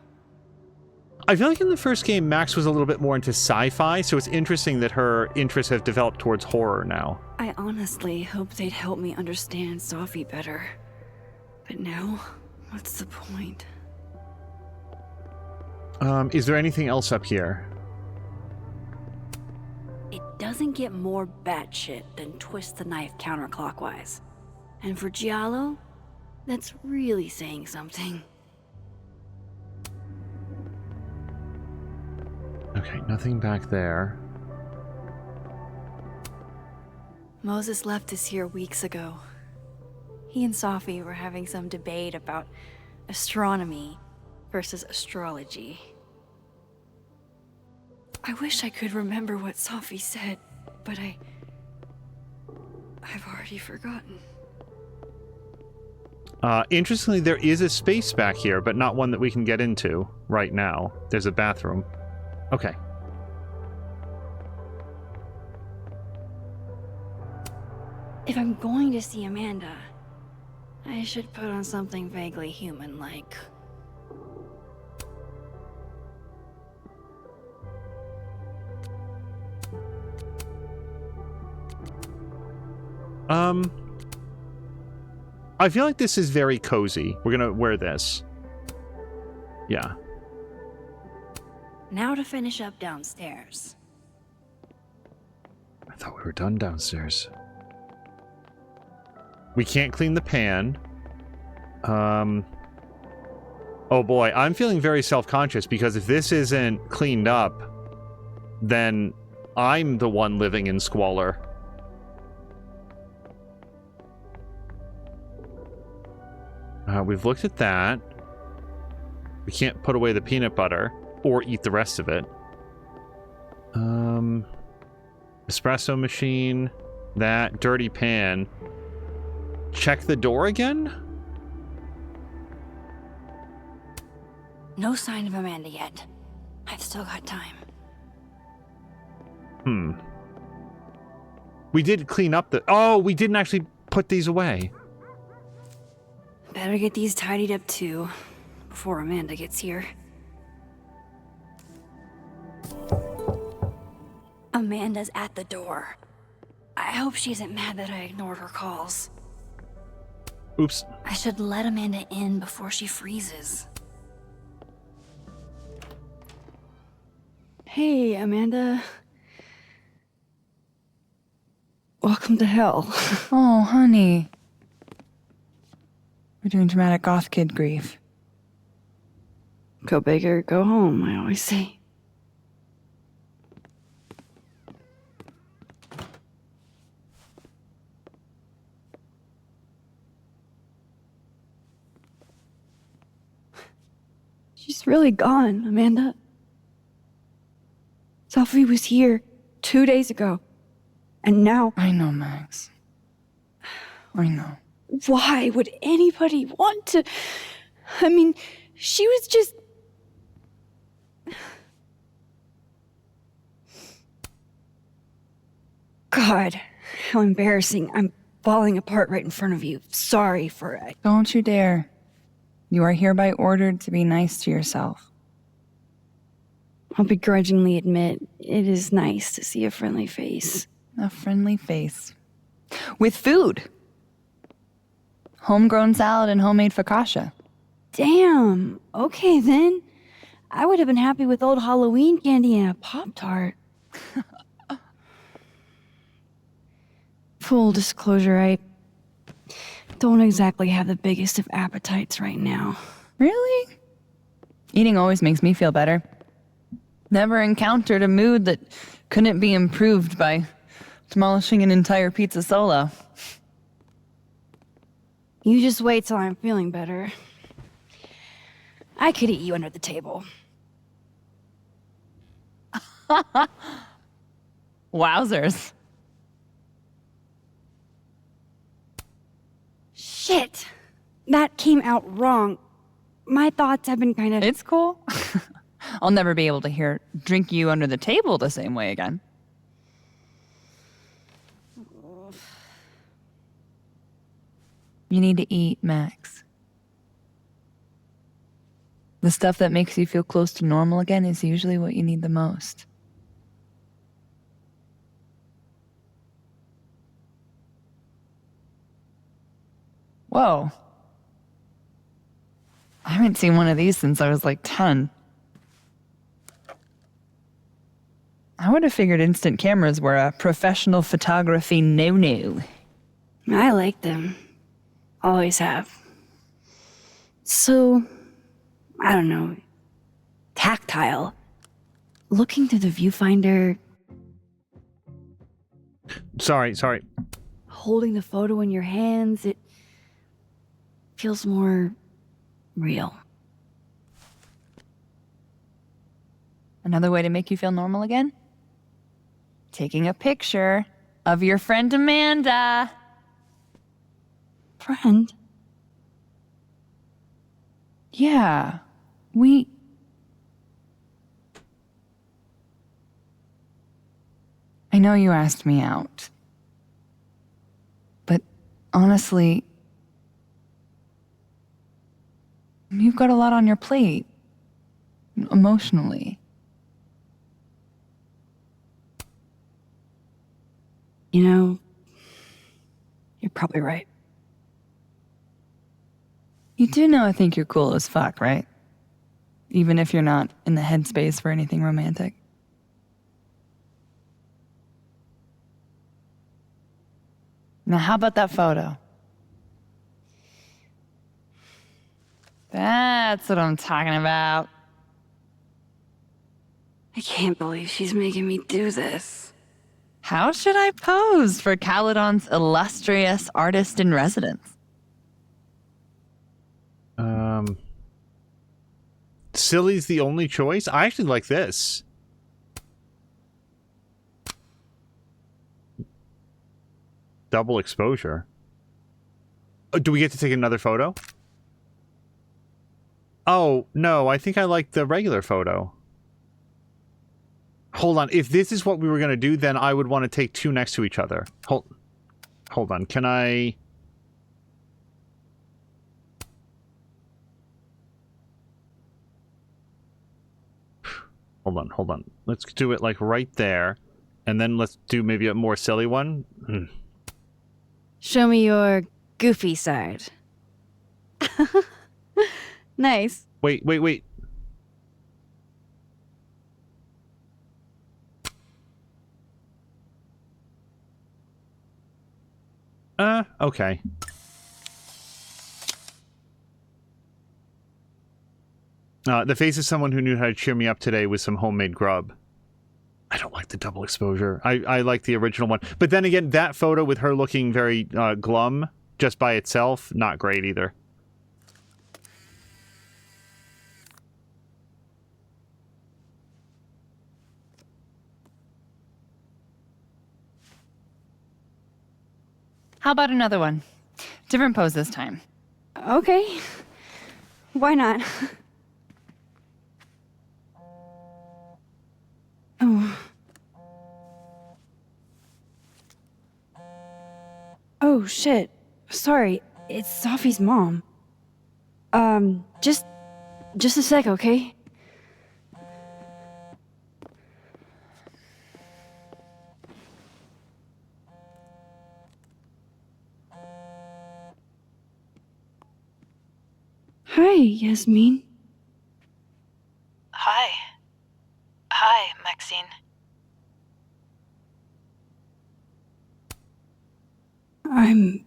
I feel like in the first game, Max was a little bit more into sci-fi, so it's interesting that her interests have developed towards horror now. I honestly hoped they'd help me understand Sophie better. But now, what's the point? Is there anything else up here? It doesn't get more batshit than twist the knife counterclockwise. And for Giallo, that's really saying something. Okay, nothing back there. Moses left us here weeks ago. He and Sophie were having some debate about astronomy versus astrology. I wish I could remember what Sophie said, but I've already forgotten. Interestingly, there is a space back here, but not one that we can get into right now. There's a bathroom. Okay. If I'm going to see Amanda, I should put on something vaguely human-like. I feel like this is very cozy. We're gonna wear this. Yeah. Now to finish up downstairs. I thought we were done downstairs. We can't clean the pan. Oh boy, I'm feeling very self-conscious because if this isn't cleaned up, then I'm the one living in squalor. We've looked at that. We can't put away the peanut butter or eat the rest of it. Espresso machine, that dirty pan. Check the door again? No sign of Amanda yet. I've still got time. We did clean up the... Oh, we didn't actually put these away. Better get these tidied up too, before Amanda gets here. Amanda's at the door. I hope she isn't mad that I ignored her calls. Oops. I should let Amanda in before she freezes. Hey, Amanda. Welcome to hell. Oh, honey. We're doing dramatic goth kid grief. Go big or go home, I always say. She's really gone, Amanda. Sophie was here 2 days ago. And now... I know, Max. I know. Why would anybody want to... I mean, she was just... God, how embarrassing. I'm falling apart right in front of you. Sorry for it. Don't you dare. You are hereby ordered to be nice to yourself. I'll begrudgingly admit, it is nice to see a friendly face. A friendly face. With food. Homegrown salad and homemade focaccia. Damn. Okay, then. I would have been happy with old Halloween candy and a Pop-Tart. Full disclosure, I don't exactly have the biggest of appetites right now. Really? Eating always makes me feel better. Never encountered a mood that couldn't be improved by demolishing an entire pizza solo. You just wait till I'm feeling better. I could eat you under the table. Wowzers. Shit! That came out wrong. My thoughts have been kind of... It's cool. I'll never be able to drink you under the table the same way again. You need to eat, Max. The stuff that makes you feel close to normal again is usually what you need the most. Whoa. I haven't seen one of these since I was like 10. I would have figured instant cameras were a professional photography no-no. I like them. Always have. So, I don't know, tactile. Looking through the viewfinder, Sorry. holding the photo in your hands, it feels more real. Another way to make you feel normal again? Taking a picture of your friend Amanda. Friend? Yeah, I know you asked me out. But honestly, you've got a lot on your plate. Emotionally. You know, you're probably right. You do know I think you're cool as fuck, right? Even if you're not in the headspace for anything romantic. Now, how about that photo? That's what I'm talking about. I can't believe she's making me do this. How should I pose for Caledon's illustrious artist in residence? Silly's the only choice? I actually like this. Double exposure. Oh, do we get to take another photo? Oh, no, I think I like the regular photo. Hold on, if this is what we were going to do, then I would want to take two next to each other. Hold on, can I... Hold on. Let's do it like right there. And then let's do maybe a more silly one. Show me your goofy side. Nice. Wait. Okay. The face of someone who knew how to cheer me up today with some homemade grub. I don't like the double exposure. I like the original one. But then again, that photo with her looking very glum just by itself, not great either. How about another one? Different pose this time. Okay. Why not? Oh. Oh, shit. Sorry. It's Sophie's mom. Just a sec, okay? Hi, Yasmin. Hi, Maxine. I'm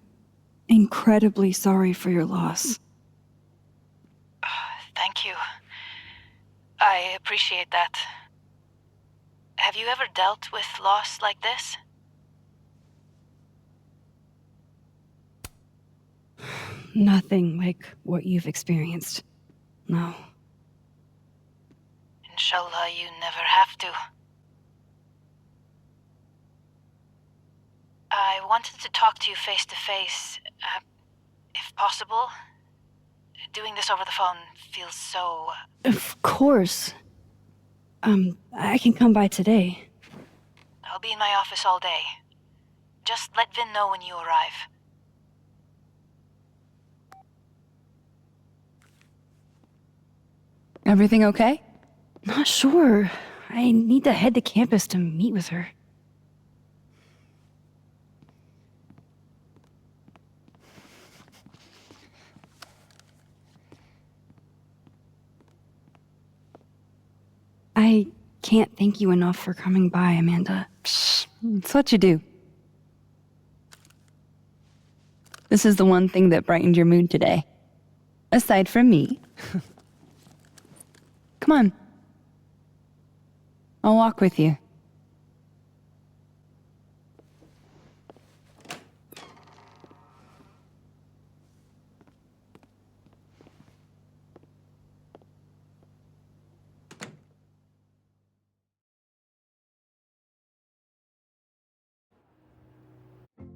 incredibly sorry for your loss. Thank you. I appreciate that. Have you ever dealt with loss like this? Nothing like what you've experienced. No. Inshallah, you never have to. I wanted to talk to you face to face, if possible. Doing this over the phone feels so... Of course. I can come by today. I'll be in my office all day. Just let Vin know when you arrive. Everything okay? Not sure. I need to head to campus to meet with her. I can't thank you enough for coming by, Amanda. It's what you do. This is the one thing that brightened your mood today. Aside from me. Come on. I'll walk with you.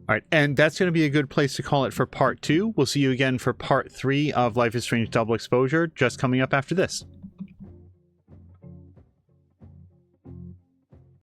All right, and that's going to be a good place to call it for part 2. We'll see you again for part 3 of Life is Strange Double Exposure, just coming up after this.